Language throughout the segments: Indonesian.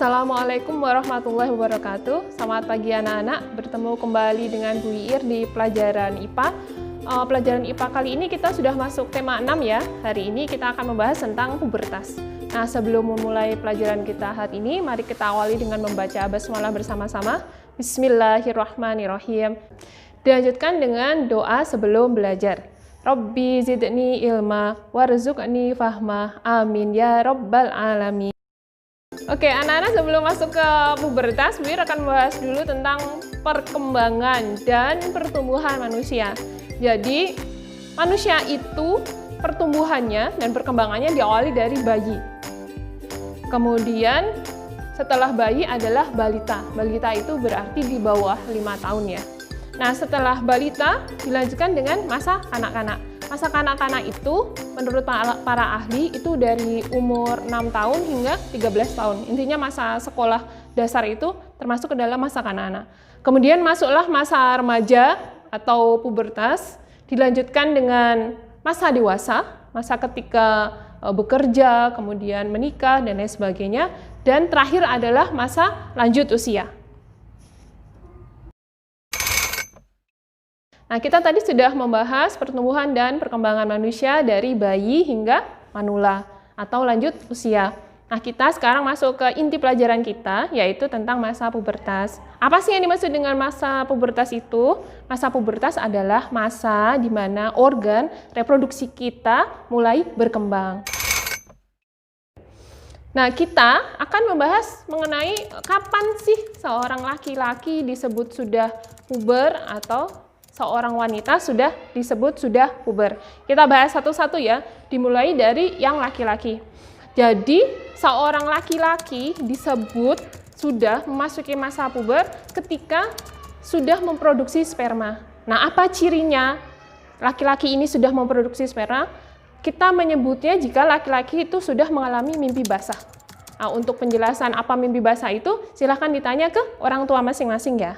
Assalamualaikum warahmatullahi wabarakatuh. Selamat pagi anak-anak, bertemu kembali dengan Bu Iir di pelajaran IPA. Pelajaran IPA kali ini kita sudah masuk tema 6 ya. Hari ini kita akan membahas tentang pubertas. Nah, sebelum memulai pelajaran kita hari ini, mari kita awali dengan membaca basmalah bersama-sama. Bismillahirrahmanirrahim. Dilanjutkan dengan doa sebelum belajar. Rabbi zidni ilma warzuqni fahma. Amin ya rabbal alamin. Oke, anak-anak sebelum masuk ke pubertas, Bu Iir akan membahas dulu tentang perkembangan dan pertumbuhan manusia. Jadi, manusia itu pertumbuhannya dan perkembangannya diawali dari bayi. Kemudian, setelah bayi adalah balita. Balita itu berarti di bawah 5 tahun ya. Nah, setelah balita dilanjutkan dengan masa kanak-kanak. Masa kanak-kanak itu menurut para ahli itu dari umur 6 tahun hingga 13 tahun. Intinya masa sekolah dasar itu termasuk ke dalam masa kanak-kanak. Kemudian masuklah masa remaja atau pubertas, dilanjutkan dengan masa dewasa, masa ketika bekerja, kemudian menikah dan lain sebagainya, dan terakhir adalah masa lanjut usia. Nah, kita tadi sudah membahas pertumbuhan dan perkembangan manusia dari bayi hingga manula atau lanjut usia. Nah, kita sekarang masuk ke inti pelajaran kita, yaitu tentang masa pubertas. Apa sih yang dimaksud dengan masa pubertas itu? Masa pubertas adalah masa di mana organ reproduksi kita mulai berkembang. Nah, kita akan membahas mengenai kapan sih seorang laki-laki disebut sudah puber atau seorang wanita sudah disebut sudah puber. Kita bahas satu-satu ya, dimulai dari yang laki-laki. Jadi, seorang laki-laki disebut sudah memasuki masa puber ketika sudah memproduksi sperma. Nah, apa cirinya laki-laki ini sudah memproduksi sperma? Kita menyebutnya jika laki-laki itu sudah mengalami mimpi basah. Nah, untuk penjelasan apa mimpi basah itu, silahkan ditanya ke orang tua masing-masing ya.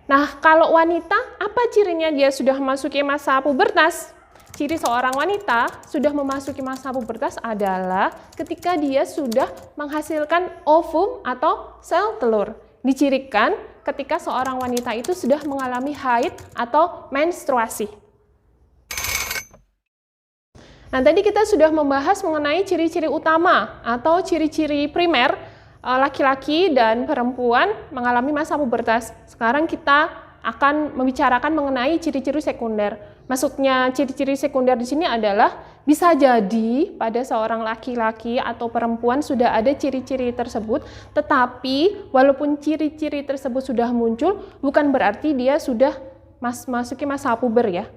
Nah, kalau wanita, apa cirinya dia sudah memasuki masa pubertas? Ciri seorang wanita sudah memasuki masa pubertas adalah ketika dia sudah menghasilkan ovum atau sel telur. Dicirikan ketika seorang wanita itu sudah mengalami haid atau menstruasi. Nah, tadi kita sudah membahas mengenai ciri-ciri utama atau ciri-ciri primer laki-laki dan perempuan mengalami masa pubertas. Sekarang kita akan membicarakan mengenai ciri-ciri sekunder. Maksudnya ciri-ciri sekunder di sini adalah bisa jadi pada seorang laki-laki atau perempuan sudah ada ciri-ciri tersebut, tetapi walaupun ciri-ciri tersebut sudah muncul, bukan berarti dia sudah masuki masa puber ya.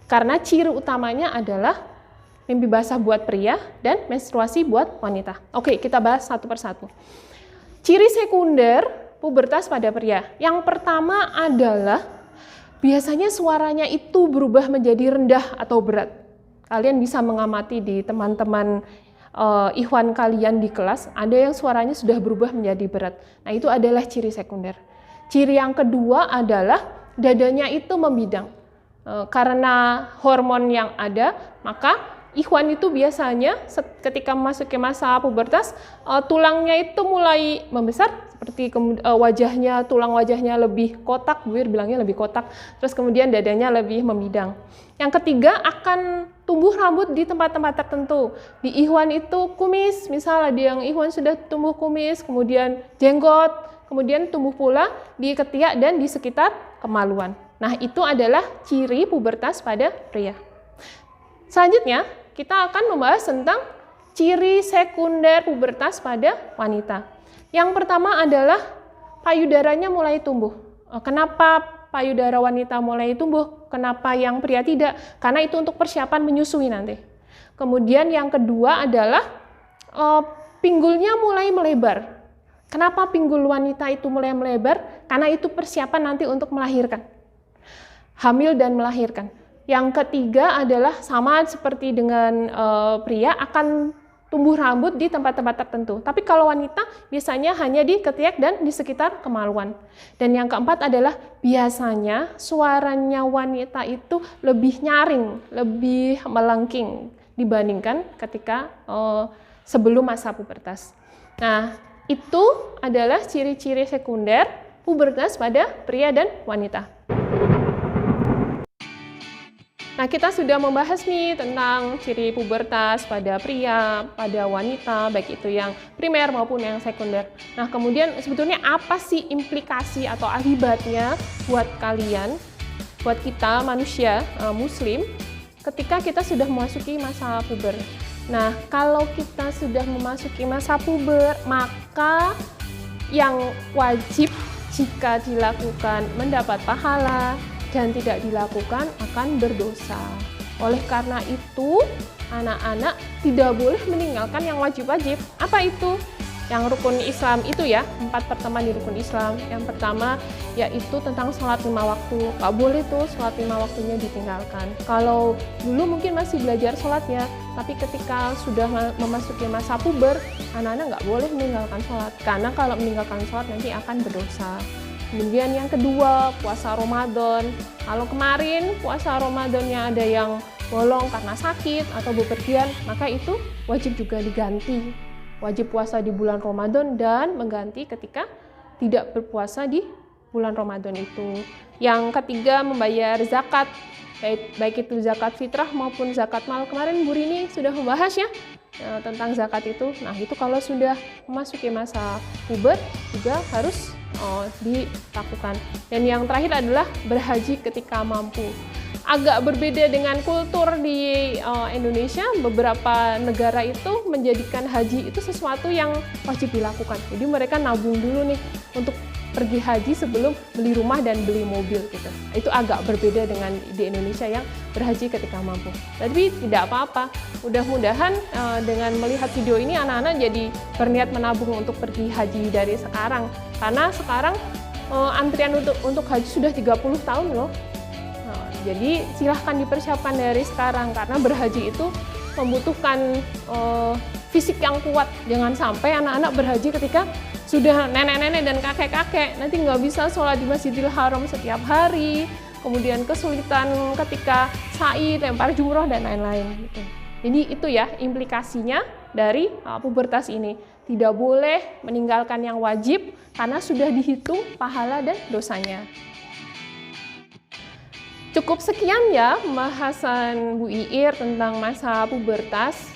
Karena ciri utamanya adalah mimpi basah buat pria dan menstruasi buat wanita. Oke, kita bahas satu persatu. Ciri sekunder pubertas pada pria. Yang pertama adalah biasanya suaranya itu berubah menjadi rendah atau berat. Kalian bisa mengamati di teman-teman ikhwan kalian di kelas, ada yang suaranya sudah berubah menjadi berat. Nah, itu adalah ciri sekunder. Ciri yang kedua adalah dadanya itu membidang. Karena hormon yang ada, maka ikhwan itu biasanya ketika memasuki masa pubertas, tulangnya itu mulai membesar, seperti wajahnya, tulang wajahnya lebih kotak, Bu Iir bilangnya lebih kotak, terus kemudian dadanya lebih membidang. Yang ketiga, akan tumbuh rambut di tempat-tempat tertentu. Di ikhwan itu kumis, misal ada yang ikhwan sudah tumbuh kumis, kemudian jenggot, kemudian tumbuh pula di ketiak dan di sekitar kemaluan. Nah, itu adalah ciri pubertas pada pria. Selanjutnya, kita akan membahas tentang ciri sekunder pubertas pada wanita. Yang pertama adalah payudaranya mulai tumbuh. Kenapa payudara wanita mulai tumbuh? Kenapa yang pria tidak? Karena itu untuk persiapan menyusui nanti. Kemudian yang kedua adalah pinggulnya mulai melebar. Kenapa pinggul wanita itu mulai melebar? Karena itu persiapan nanti untuk melahirkan. Hamil dan melahirkan. Yang ketiga adalah sama seperti dengan pria, akan tumbuh rambut di tempat-tempat tertentu. Tapi kalau wanita biasanya hanya di ketiak dan di sekitar kemaluan. Dan yang keempat adalah biasanya suaranya wanita itu lebih nyaring, lebih melengking dibandingkan ketika sebelum masa pubertas. Nah, Itu adalah ciri-ciri sekunder pubertas pada pria dan wanita. Nah, kita sudah membahas nih tentang ciri pubertas pada pria, pada wanita, baik itu yang primer maupun yang sekunder. Nah, kemudian sebetulnya apa sih implikasi atau akibatnya buat kalian, buat kita manusia muslim, ketika kita sudah memasuki masa puber? Nah, kalau kita sudah memasuki masa puber, maka yang wajib jika dilakukan mendapat pahala, dan tidak dilakukan akan berdosa. Oleh karena itu, anak-anak tidak boleh meninggalkan yang wajib-wajib. Apa itu? Yang rukun Islam itu ya, 4 pertemuan di rukun Islam. Yang pertama yaitu tentang sholat 5 waktu. Nggak boleh tuh sholat 5 waktunya ditinggalkan. Kalau dulu mungkin masih belajar sholatnya, tapi ketika sudah memasuki masa puber, anak-anak nggak boleh meninggalkan sholat. Karena kalau meninggalkan sholat nanti akan berdosa. Kemudian yang kedua, puasa Ramadan. Kalau kemarin puasa Ramadannya ada yang bolong karena sakit atau bepergian, maka itu wajib juga diganti. Wajib puasa di bulan Ramadan dan mengganti ketika tidak berpuasa di bulan Ramadan itu. Yang ketiga, membayar zakat, baik itu zakat fitrah maupun zakat mal. Kemarin Bu Rini sudah membahas ya tentang zakat itu. Nah, itu kalau sudah memasuki masa puber juga harus dilakukan. Dan yang terakhir adalah berhaji ketika mampu. Agak berbeda dengan kultur di Indonesia, beberapa negara itu menjadikan haji itu sesuatu yang wajib dilakukan. Jadi mereka nabung dulu nih untuk pergi haji sebelum beli rumah dan beli mobil gitu. Itu agak berbeda dengan di Indonesia yang berhaji ketika mampu. Tapi tidak apa-apa. Mudah-mudahan dengan melihat video ini anak-anak jadi berniat menabung untuk pergi haji dari sekarang. Karena sekarang antrian untuk haji sudah 30 tahun loh. Jadi silahkan dipersiapkan dari sekarang karena berhaji itu membutuhkan fisik yang kuat. Jangan sampai anak-anak berhaji ketika sudah nenek-nenek dan kakek-kakek, nanti nggak bisa sholat di Masjidil Haram setiap hari, kemudian kesulitan ketika sa'i, lempar jumroh, dan lain-lain. Gitu. Jadi itu ya implikasinya dari pubertas ini. Tidak boleh meninggalkan yang wajib karena sudah dihitung pahala dan dosanya. Cukup sekian ya pembahasan Bu Iir tentang masa pubertas.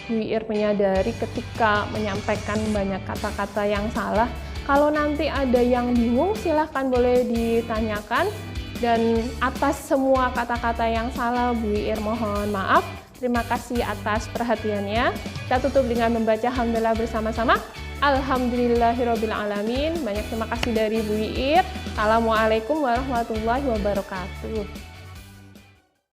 Bu Iir menyadari ketika menyampaikan banyak kata-kata yang salah. Kalau nanti ada yang bingung, silahkan boleh ditanyakan. Dan atas semua kata-kata yang salah, Bu Iir mohon maaf. Terima kasih atas perhatiannya. Kita tutup dengan membaca Alhamdulillah bersama-sama. Alhamdulillahirrabbilalamin. Banyak terima kasih dari Bu Iir. Assalamualaikum warahmatullahi wabarakatuh.